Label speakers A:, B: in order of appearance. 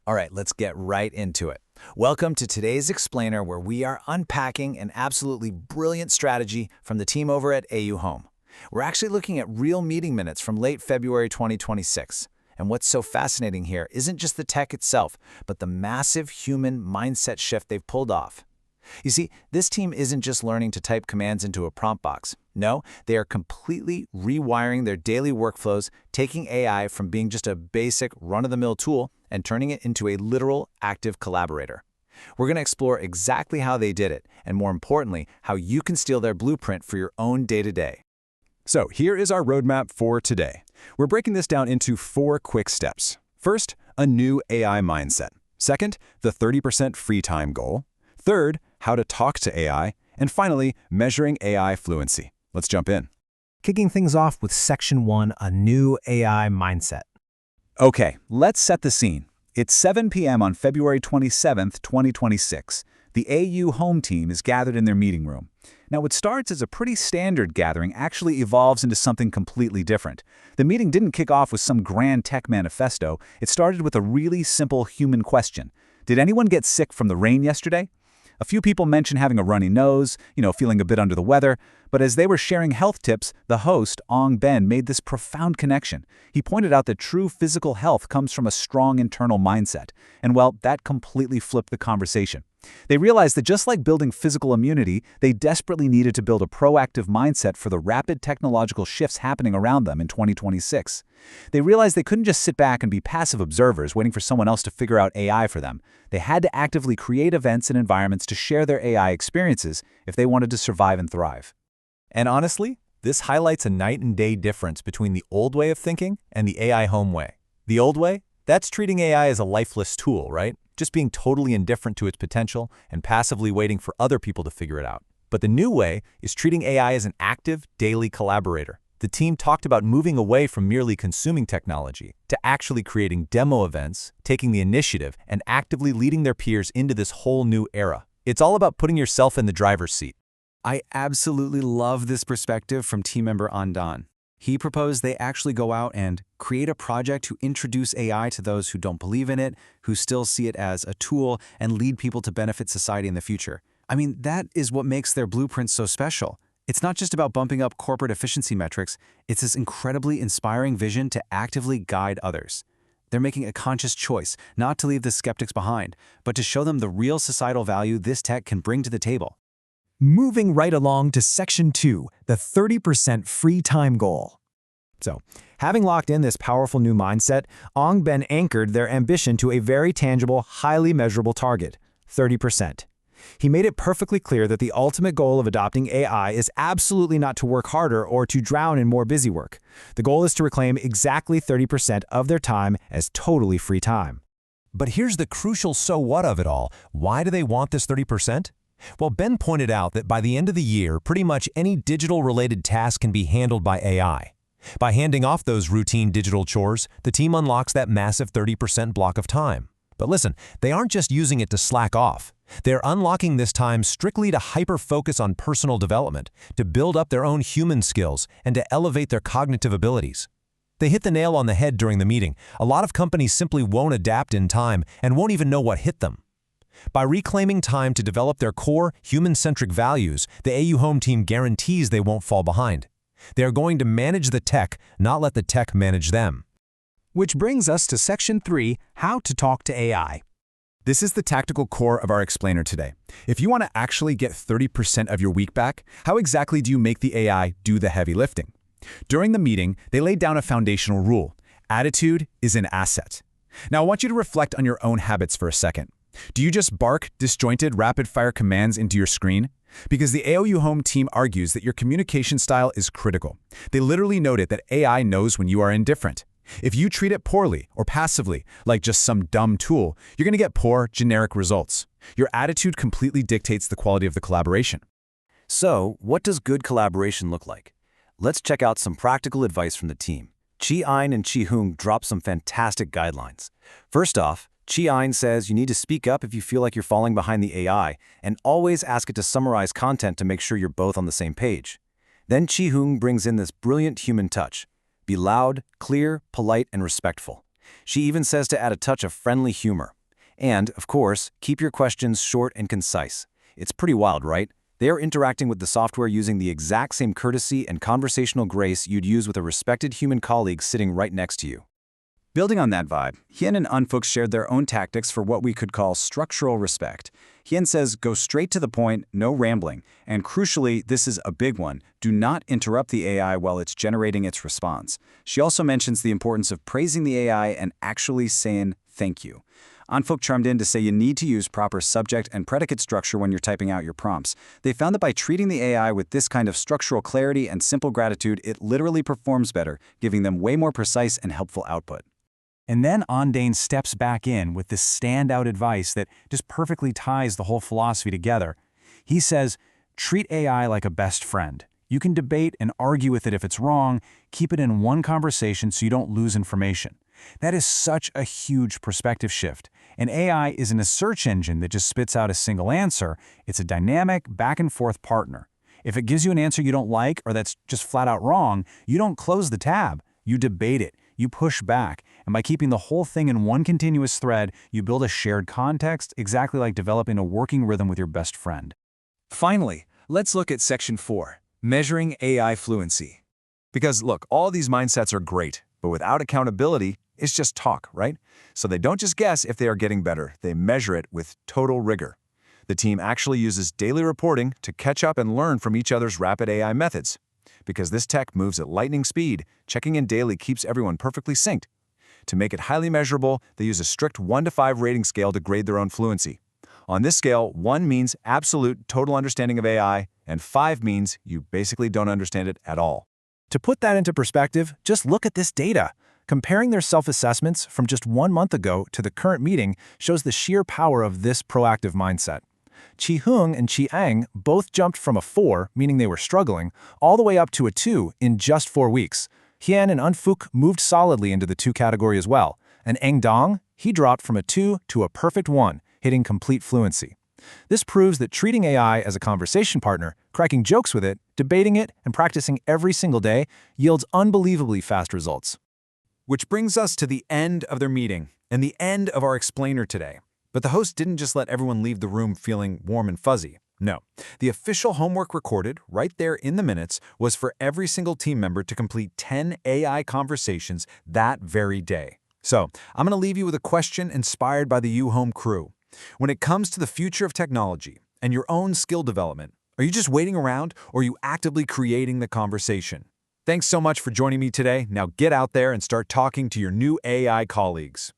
A: All right, let's get right into it. Welcome to today's explainer, where we are unpacking an absolutely brilliant strategy from the team over at Auhome. We're actually looking at real meeting minutes from late February 2026. And what's so fascinating here isn't just the tech itself, but the massive human mindset shift they've pulled off. You see, this team isn't just learning to type commands into a prompt box. No, they are completely rewiring their daily workflows, taking AI from being just a basic run-of-the-mill tool and turning it into a literal active collaborator. We're going to explore exactly how they did it, and more importantly, how you can steal their blueprint for your own day-to-day.
B: So here is our roadmap for today. We're breaking this down into 4 quick steps. First, a new AI mindset. Second, the 30% free time goal. Third, how to talk to AI. And finally, measuring AI fluency. Let's jump in.
C: Kicking things off with Section 1, a new AI mindset.
B: Okay, let's set the scene. It's 7 p.m. on February 27th, 2026. The Auhome team is gathered in their meeting room. Now, what starts as a pretty standard gathering actually evolves into something completely different. The meeting didn't kick off with some grand tech manifesto. It started with a really simple human question. Did anyone get sick from the rain yesterday? A few people mentioned having a runny nose, feeling a bit under the weather, but as they were sharing health tips, the host, Auhome, made this profound connection. He pointed out that true physical health comes from a strong internal mindset, and well, that completely flipped the conversation. They realized that just like building physical immunity, they desperately needed to build a proactive mindset for the rapid technological shifts happening around them in 2026. They realized they couldn't just sit back and be passive observers waiting for someone else to figure out AI for them. They had to actively create events and environments to share their AI experiences if they wanted to survive and thrive.
A: And honestly, this highlights a night and day difference between the old way of thinking and the Auhome way. The old way? That's treating AI as a lifeless tool, right? Just being totally indifferent to its potential and passively waiting for other people to figure it out. But the new way is treating AI as an active, daily collaborator. The team talked about moving away from merely consuming technology to actually creating demo events, taking the initiative, and actively leading their peers into this whole new era. It's all about putting yourself in the driver's seat.
D: I absolutely love this perspective from team member Andan. He proposed they actually go out and create a project to introduce AI to those who don't believe in it, who still see it as a tool, and lead people to benefit society in the future. I mean, that is what makes their blueprint so special. It's not just about bumping up corporate efficiency metrics, it's this incredibly inspiring vision to actively guide others. They're making a conscious choice not to leave the skeptics behind, but to show them the real societal value this tech can bring to the table.
C: Moving right along to Section 2, the 30% free time goal. So, having locked in this powerful new mindset, Auhome anchored their ambition to a very tangible, highly measurable target, 30%. He made it perfectly clear that the ultimate goal of adopting AI is absolutely not to work harder or to drown in more busy work. The goal is to reclaim exactly 30% of their time as totally free time.
E: But here's the crucial so what of it all. Why do they want this 30%? Well, Ben pointed out that by the end of the year, pretty much any digital-related task can be handled by AI. By handing off those routine digital chores, the team unlocks that massive 30% block of time. But listen, they aren't just using it to slack off. They're unlocking this time strictly to hyper-focus on personal development, to build up their own human skills, and to elevate their cognitive abilities. They hit the nail on the head during the meeting. A lot of companies simply won't adapt in time and won't even know what hit them. By reclaiming time to develop their core, human-centric values, the Auhome team guarantees they won't fall behind. They are going to manage the tech, not let the tech manage them.
C: Which brings us to Section 3, how to talk to AI.
B: This is the tactical core of our explainer today. If you want to actually get 30% of your week back, how exactly do you make the AI do the heavy lifting? During the meeting, they laid down a foundational rule. Attitude is an asset. Now, I want you to reflect on your own habits for a second. Do you just bark disjointed, rapid-fire commands into your screen? Because the Auhome team argues that your communication style is critical. They literally noted that AI knows when you are indifferent. If you treat it poorly or passively, like just some dumb tool, you're going to get poor, generic results. Your attitude completely dictates the quality of the collaboration.
D: So, what does good collaboration look like? Let's check out some practical advice from the team. Chi-Ein and Chi-Hung drop some fantastic guidelines. First off, Chi-Ein says you need to speak up if you feel like you're falling behind the AI, and always ask it to summarize content to make sure you're both on the same page. Then Chi-Hung brings in this brilliant human touch. Be loud, clear, polite, and respectful. She even says to add a touch of friendly humor.
A: And, of course, keep your questions short and concise. It's pretty wild, right? They are interacting with the software using the exact same courtesy and conversational grace you'd use with a respected human colleague sitting right next to you.
B: Building on that vibe, Hien and Unfuk shared their own tactics for what we could call structural respect. Hien says, go straight to the point, no rambling, and crucially, this is a big one, do not interrupt the AI while it's generating its response. She also mentions the importance of praising the AI and actually saying thank you. Unfuk chimed in to say you need to use proper subject and predicate structure when you're typing out your prompts. They found that by treating the AI with this kind of structural clarity and simple gratitude, it literally performs better, giving them way more precise and helpful output.
D: And then Ondane steps back in with this standout advice that just perfectly ties the whole philosophy together. He says, treat AI like a best friend. You can debate and argue with it if it's wrong, keep it in one conversation so you don't lose information. That is such a huge perspective shift. And AI isn't a search engine that just spits out a single answer. It's a dynamic, back-and-forth partner. If it gives you an answer you don't like or that's just flat out wrong, you don't close the tab. You debate it. You push back. And by keeping the whole thing in one continuous thread, you build a shared context, exactly like developing a working rhythm with your best friend.
B: Finally, let's look at Section 4, Measuring AI Fluency. Because look, all these mindsets are great, but without accountability, it's just talk, right? So they don't just guess if they are getting better, they measure it with total rigor. The team actually uses daily reporting to catch up and learn from each other's rapid AI methods. Because this tech moves at lightning speed, checking in daily keeps everyone perfectly synced. To make it highly measurable, they use a strict 1 to 5 rating scale to grade their own fluency. On this scale, 1 means absolute total understanding of AI, and 5 means you basically don't understand it at all.
C: To put that into perspective, just look at this data. Comparing their self-assessments from just 1 month ago to the current meeting shows the sheer power of this proactive mindset. Chi Hung and Chi Ang both jumped from a 4, meaning they were struggling, all the way up to a 2 in just 4 weeks. Hien and Unfuk moved solidly into the 2 category as well, and Eng Dong, he dropped from a 2 to a perfect 1, hitting complete fluency. This proves that treating AI as a conversation partner, cracking jokes with it, debating it, and practicing every single day yields unbelievably fast results.
B: Which brings us to the end of their meeting and the end of our explainer today. But the host didn't just let everyone leave the room feeling warm and fuzzy. No, the official homework recorded right there in the minutes was for every single team member to complete 10 AI conversations that very day. So I'm going to leave you with a question inspired by the Auhome crew. When it comes to the future of technology and your own skill development, are you just waiting around or are you actively creating the conversation? Thanks so much for joining me today. Now get out there and start talking to your new AI colleagues.